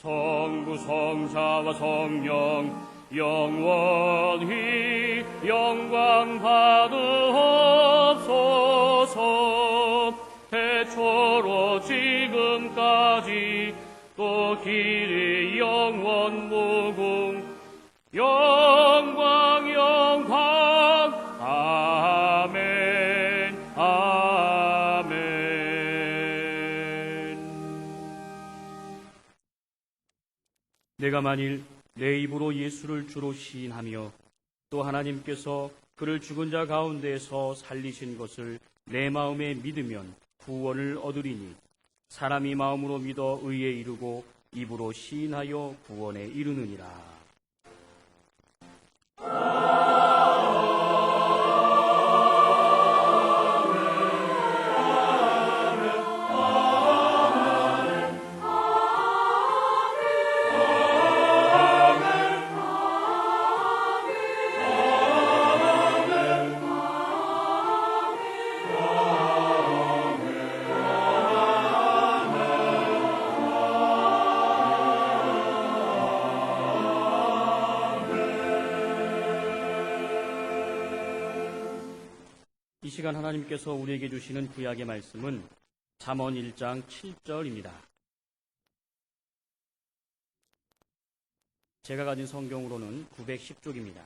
성부 성자와 성령 영원히 영광 받으옵소서. 태초로 지금까지 또 길이 영원 무궁 영광 아멘 아멘. 내가 만일 내 입으로 예수를 주로 시인하며 또 하나님께서 그를 죽은 자 가운데서 살리신 것을 내 마음에 믿으면 구원을 얻으리니 사람이 마음으로 믿어 의에 이르고 입으로 시인하여 구원에 이르느니라. 이 시간 하나님께서 우리에게 주시는 구약의 말씀은 잠언 1장 7절입니다. 제가 가진 성경으로는 910쪽입니다.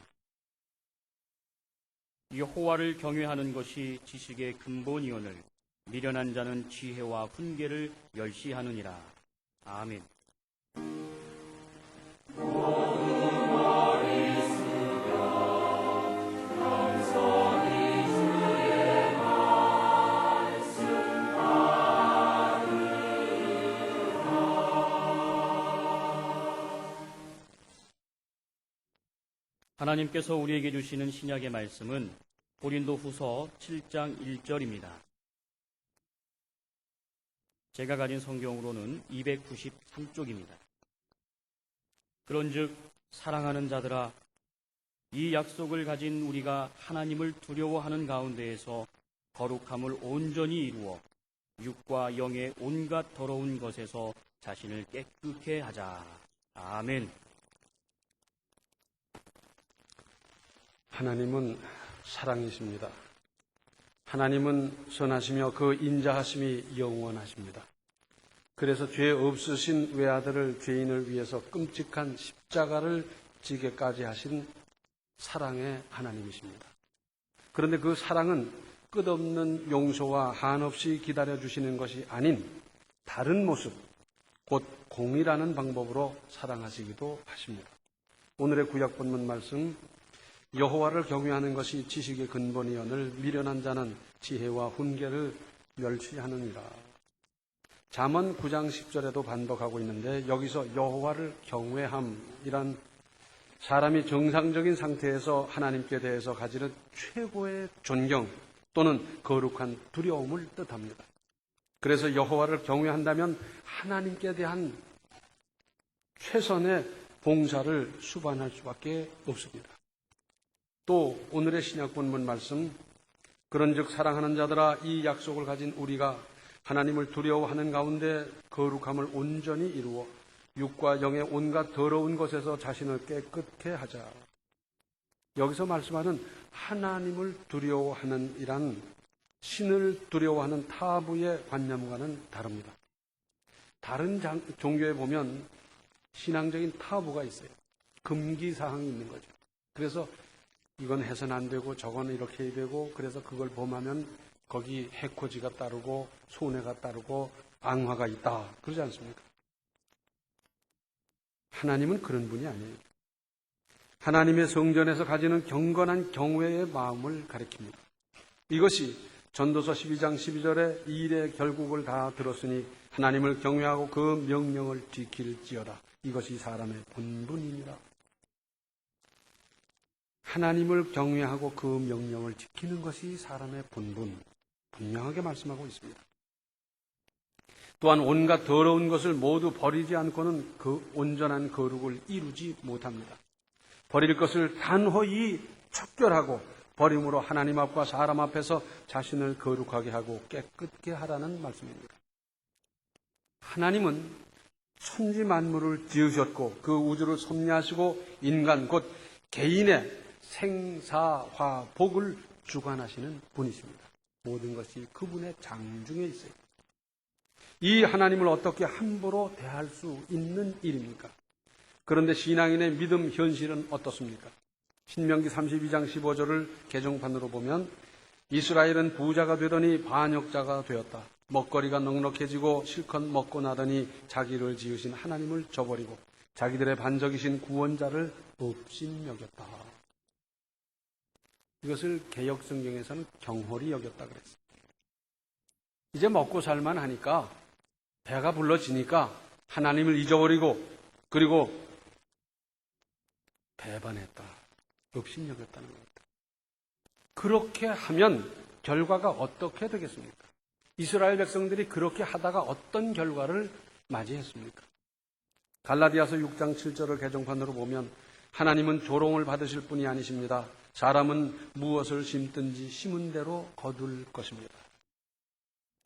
여호와를 경외하는 것이 지식의 근본이오늘 미련한 자는 지혜와 훈계를 멸시하느니라. 아멘. 하나님께서 우리에게 주시는 신약의 말씀은 고린도후서 7장 1절입니다. 제가 가진 성경으로는 293쪽입니다. 그런즉 사랑하는 자들아, 이 약속을 가진 우리가 하나님을 두려워하는 가운데에서 거룩함을 온전히 이루어 육과 영의 온갖 더러운 것에서 자신을 깨끗게 하자. 아멘. 하나님은 사랑이십니다. 하나님은 선하시며 그 인자하심이 영원하십니다. 그래서 죄 없으신 외아들을 죄인을 위해서 끔찍한 십자가를 지게까지 하신 사랑의 하나님이십니다. 그런데 그 사랑은 끝없는 용서와 한없이 기다려주시는 것이 아닌 다른 모습, 곧 공의라는 방법으로 사랑하시기도 하십니다. 오늘의 구약 본문 말씀, 여호와를 경외하는 것이 지식의 근본이오늘 미련한 자는 지혜와 훈계를 멸시하느니라. 잠언 9장 10절에도 반복하고 있는데 여기서 여호와를 경외함이란 사람이 정상적인 상태에서 하나님께 대해서 가지는 최고의 존경 또는 거룩한 두려움을 뜻합니다. 그래서 여호와를 경외한다면 하나님께 대한 최선의 봉사를 수반할 수밖에 없습니다. 또 오늘의 신약 본문 말씀, 그런즉 사랑하는 자들아, 이 약속을 가진 우리가 하나님을 두려워하는 가운데 거룩함을 온전히 이루어 육과 영의 온갖 더러운 것에서 자신을 깨끗게 하자. 여기서 말씀하는 하나님을 두려워하는 이란 신을 두려워하는 타부의 관념과는 다릅니다. 다른 종교에 보면 신앙적인 타부가 있어요. 금기사항이 있는 거죠. 그래서 이건 해서는 안 되고 저건 이렇게 해야 되고, 그래서 그걸 범하면 거기 해코지가 따르고 손해가 따르고 앙화가 있다, 그러지 않습니까? 하나님은 그런 분이 아니에요. 하나님의 성전에서 가지는 경건한 경외의 마음을 가리킵니다. 이것이 전도서 12장 12절에 이 일의 결국을 다 들었으니 하나님을 경외하고 그 명령을 지킬지어다. 이것이 사람의 본분이니라. 하나님을 경외하고 그 명령을 지키는 것이 사람의 본분, 분명하게 말씀하고 있습니다. 또한 온갖 더러운 것을 모두 버리지 않고는 그 온전한 거룩을 이루지 못합니다. 버릴 것을 단호히 척결하고 버림으로 하나님 앞과 사람 앞에서 자신을 거룩하게 하고 깨끗게 하라는 말씀입니다. 하나님은 천지 만물을 지으셨고 그 우주를 섭리하시고 인간 곧 개인의 생사화복을 주관하시는 분이십니다. 모든 것이 그분의 장중에 있어요. 이 하나님을 어떻게 함부로 대할 수 있는 일입니까? 그런데 신앙인의 믿음 현실은 어떻습니까? 신명기 32장 15절을 개정판으로 보면 이스라엘은 부자가 되더니 반역자가 되었다. 먹거리가 넉넉해지고 실컷 먹고 나더니 자기를 지으신 하나님을 저버리고 자기들의 반적이신 구원자를 업신여겼다. 이것을 개역성경에서는 경홀히 여겼다 그랬어요. 이제 먹고 살만 하니까 배가 불러지니까 하나님을 잊어버리고 그리고 배반했다. 업신여겼다는 겁니다. 그렇게 하면 결과가 어떻게 되겠습니까? 이스라엘 백성들이 그렇게 하다가 어떤 결과를 맞이했습니까? 갈라디아서 6장 7절을 개정판으로 보면 하나님은 조롱을 받으실 분이 아니십니다. 사람은 무엇을 심든지 심은 대로 거둘 것입니다.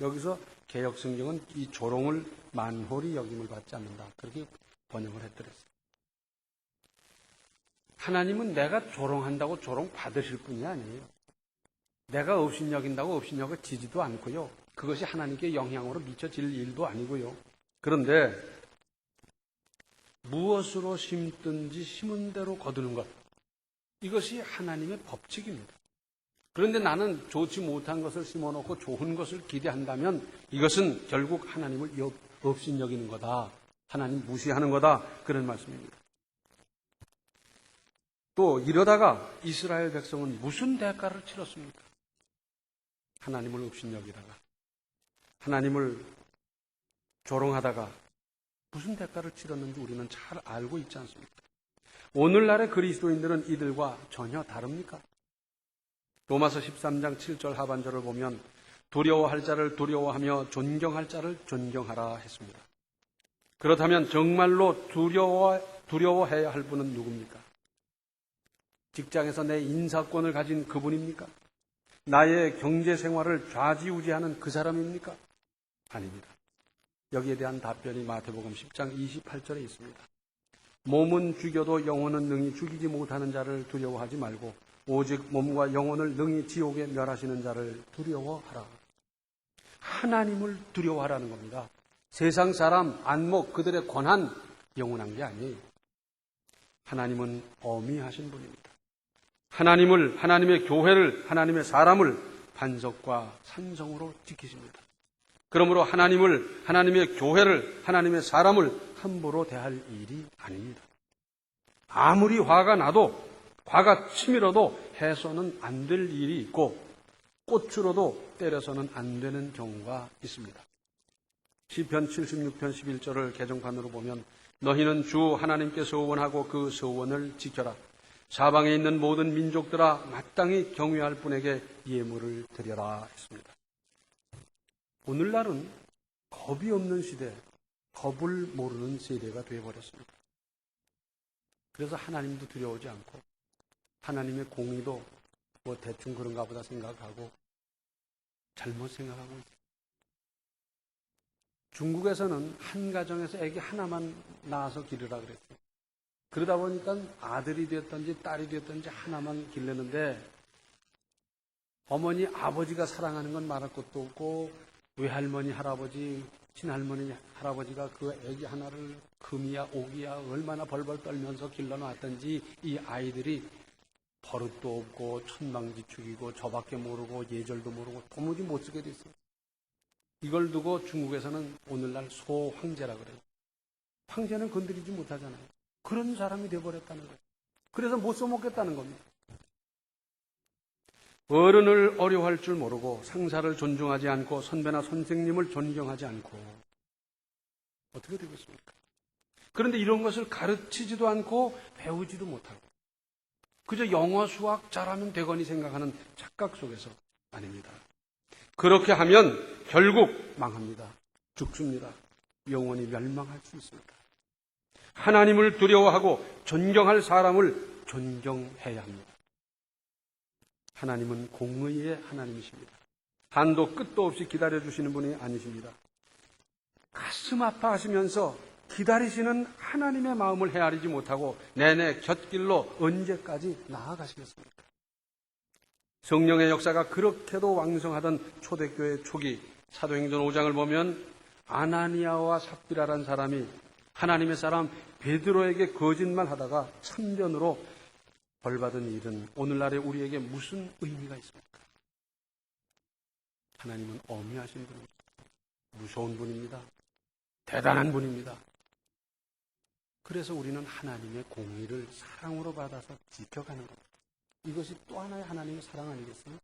여기서 개역성경은 이 조롱을 만홀히 여김을 받지 않는다. 그렇게 번역을 했더랬어요. 하나님은 내가 조롱한다고 조롱 받으실 분이 아니에요. 내가 업신여긴다고 업신여겨지지도 않고요. 그것이 하나님께 영향으로 미쳐질 일도 아니고요. 그런데 무엇으로 심든지 심은 대로 거두는 것, 이것이 하나님의 법칙입니다. 그런데 나는 좋지 못한 것을 심어놓고 좋은 것을 기대한다면 이것은 결국 하나님을 업신여기는 거다. 하나님 무시하는 거다. 그런 말씀입니다. 또 이러다가 이스라엘 백성은 무슨 대가를 치렀습니까? 하나님을 업신여기다가 하나님을 조롱하다가 무슨 대가를 치렀는지 우리는 잘 알고 있지 않습니까? 오늘날의 그리스도인들은 이들과 전혀 다릅니까? 로마서 13장 7절 하반절을 보면 두려워할 자를 두려워하며 존경할 자를 존경하라 했습니다. 그렇다면 정말로 두려워해야 할 분은 누굽니까? 직장에서 내 인사권을 가진 그분입니까? 나의 경제 생활을 좌지우지하는 그 사람입니까? 아닙니다. 여기에 대한 답변이 마태복음 10장 28절에 있습니다. 몸은 죽여도 영혼은 능히 죽이지 못하는 자를 두려워하지 말고 오직 몸과 영혼을 능히 지옥에 멸하시는 자를 두려워하라. 하나님을 두려워하라는 겁니다. 세상 사람, 안목, 그들의 권한, 영원한 게 아니에요. 하나님은 어미하신 분입니다. 하나님의 교회를, 하나님의 사람을 반석과 산성으로 지키십니다. 그러므로 하나님의 교회를, 하나님의 사람을 함부로 대할 일이 아닙니다. 아무리 화가 나도, 화가 치밀어도 해서는 안 될 일이 있고, 꽃으로도 때려서는 안 되는 경우가 있습니다. 시편 76편 11절을 개정판으로 보면 너희는 주 하나님께 서원하고 그 서원을 지켜라. 사방에 있는 모든 민족들아 마땅히 경외할 분에게 예물을 드려라 했습니다. 오늘날은 겁이 없는 시대, 겁을 모르는 세대가 되어버렸습니다. 그래서 하나님도 두려워하지 않고 하나님의 공의도 뭐 대충 그런가 보다 생각하고 잘못 생각하고 있어요. 중국에서는 한 가정에서 애기 하나만 낳아서 기르라 그랬어요. 그러다 보니까 아들이 됐든지 딸이 됐든지 하나만 기르는데 어머니, 아버지가 사랑하는 건 말할 것도 없고 외할머니, 할아버지, 친할머니, 할아버지가 그 애기 하나를 금이야 옥이야 얼마나 벌벌 떨면서 길러놨던지 이 아이들이 버릇도 없고 천방지축이고 저밖에 모르고 예절도 모르고 도무지 못 쓰게 됐어요. 이걸 두고 중국에서는 오늘날 소황제라 그래요. 황제는 건드리지 못하잖아요. 그런 사람이 되어버렸다는 거예요. 그래서 못 써먹겠다는 겁니다. 어른을 어려워할 줄 모르고 상사를 존중하지 않고 선배나 선생님을 존경하지 않고 어떻게 되겠습니까? 그런데 이런 것을 가르치지도 않고 배우지도 못하고 그저 영어 수학 잘하면 되거니 생각하는 착각 속에서 아닙니다. 그렇게 하면 결국 망합니다. 죽습니다. 영원히 멸망할 수 있습니다. 하나님을 두려워하고 존경할 사람을 존경해야 합니다. 하나님은 공의의 하나님이십니다. 한도 끝도 없이 기다려주시는 분이 아니십니다. 가슴 아파하시면서 기다리시는 하나님의 마음을 헤아리지 못하고 내내 곁길로 언제까지 나아가시겠습니까? 성령의 역사가 그렇게도 왕성하던 초대교회 초기 사도행전 5장을 보면 아나니아와 삽비라라는 사람이 하나님의 사람 베드로에게 거짓말하다가 참전으로 벌받은 일은 오늘날의 우리에게 무슨 의미가 있습니까? 하나님은 어미하신 분입니다. 무서운 분입니다. 대단한 분입니다. 그래서 우리는 하나님의 공의를 사랑으로 받아서 지켜가는 겁니다. 이것이 또 하나의 하나님의 사랑 아니겠어요?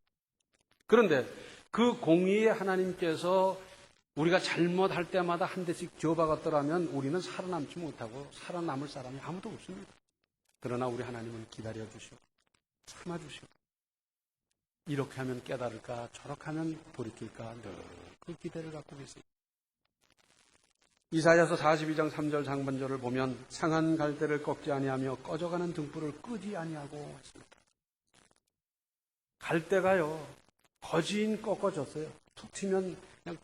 그런데 그 공의의 하나님께서 우리가 잘못할 때마다 한 대씩 줘박았더라면 우리는 살아남지 못하고 살아남을 사람이 아무도 없습니다. 그러나 우리 하나님은 기다려주시고 참아주시고 이렇게 하면 깨달을까 저렇게 하면 돌이킬까 늘 그 기대를 갖고 계세요. 이사야서 42장 3절 상반절을 보면 상한 갈대를 꺾지 아니하며 꺼져가는 등불을 끄지 아니하고 했습니다. 갈대가요 거진 꺾어졌어요. 툭 치면 그냥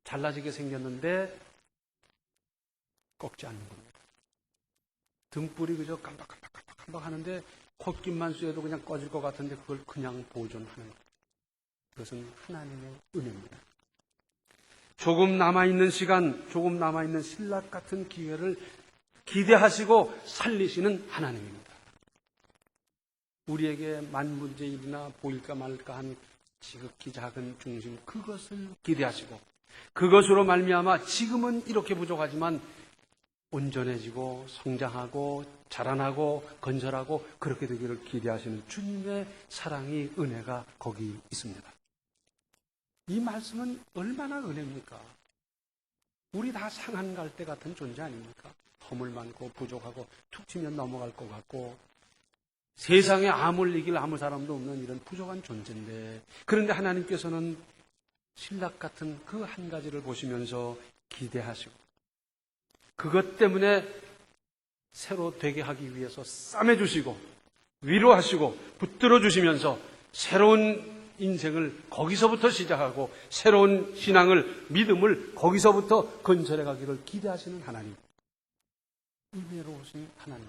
잘라지게 생겼는데 꺾지 않는 겁니다. 등불이 그저 깜박깜박 하는데 콧김만 쐬도 그냥 꺼질 것 같은데 그걸 그냥 보존하는 거예요. 그것은 하나님의 은혜입니다. 조금 남아있는 시간, 조금 남아있는 신락 같은 기회를 기대하시고 살리시는 하나님입니다. 우리에게 만문제일이나 보일까 말까 한 지극히 작은 중심, 그것을 기대하시고 그것으로 말미암아 지금은 이렇게 부족하지만 온전해지고 성장하고 자라나고 건설하고 그렇게 되기를 기대하시는 주님의 사랑이 은혜가 거기 있습니다. 이 말씀은 얼마나 은혜입니까? 우리 다 상한 갈대 같은 존재 아닙니까? 허물 많고 부족하고 툭 치면 넘어갈 것 같고 세상에 아물 이길 아무 사람도 없는 이런 부족한 존재인데 그런데 하나님께서는 신락 같은 그 한 가지를 보시면서 기대하시고 그것 때문에 새로 되게 하기 위해서 싸매주시고 위로하시고 붙들어 주시면서 새로운 인생을 거기서부터 시작하고 새로운 신앙을 믿음을 거기서부터 건설해 가기를 기대하시는 하나님. 은혜로우신 하나님.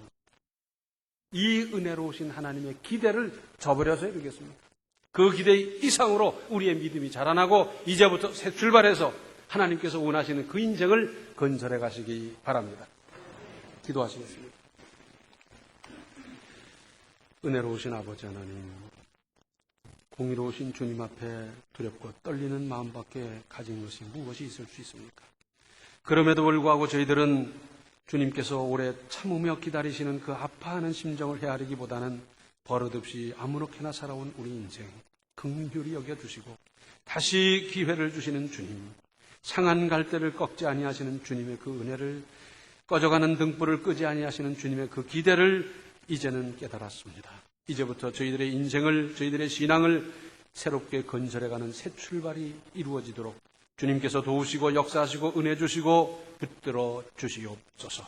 이 은혜로우신 하나님의 기대를 저버려서야 되겠습니까? 그 기대 이상으로 우리의 믿음이 자라나고 이제부터 새 출발해서 하나님께서 원하시는 그 인생을 건설해 가시기 바랍니다. 기도하시겠습니다. 은혜로우신 아버지 하나님, 공의로우신 주님 앞에 두렵고 떨리는 마음밖에 가진 것이 무엇이 있을 수 있습니까? 그럼에도 불구하고 저희들은 주님께서 오래 참으며 기다리시는 그 아파하는 심정을 헤아리기보다는 버릇없이 아무렇게나 살아온 우리 인생 긍휼히 여겨주시고 다시 기회를 주시는 주님, 상한 갈대를 꺾지 아니하시는 주님의 그 은혜를, 꺼져가는 등불을 끄지 아니하시는 주님의 그 기대를 이제는 깨달았습니다. 이제부터 저희들의 인생을, 저희들의 신앙을 새롭게 건설해가는 새 출발이 이루어지도록 주님께서 도우시고 역사하시고 은혜 주시고 붙들어 주시옵소서.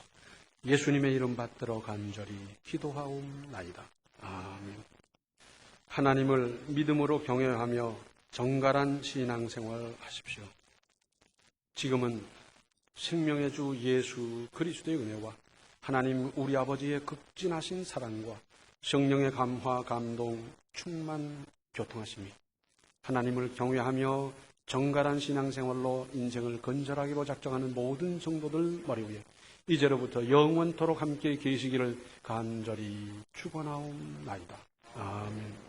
예수님의 이름 받들어 간절히 기도하옵나이다. 아멘. 하나님을 믿음으로 경외하며 정갈한 신앙생활 하십시오. 지금은 생명의 주 예수 그리스도의 은혜와 하나님 우리 아버지의 극진하신 사랑과 성령의 감화, 감동, 충만, 교통하심이 하나님을 경외하며 정갈한 신앙생활로 인생을 건설하기로 작정하는 모든 성도들 머리 위에 이제로부터 영원토록 함께 계시기를 간절히 축원하옵나이다. 아멘.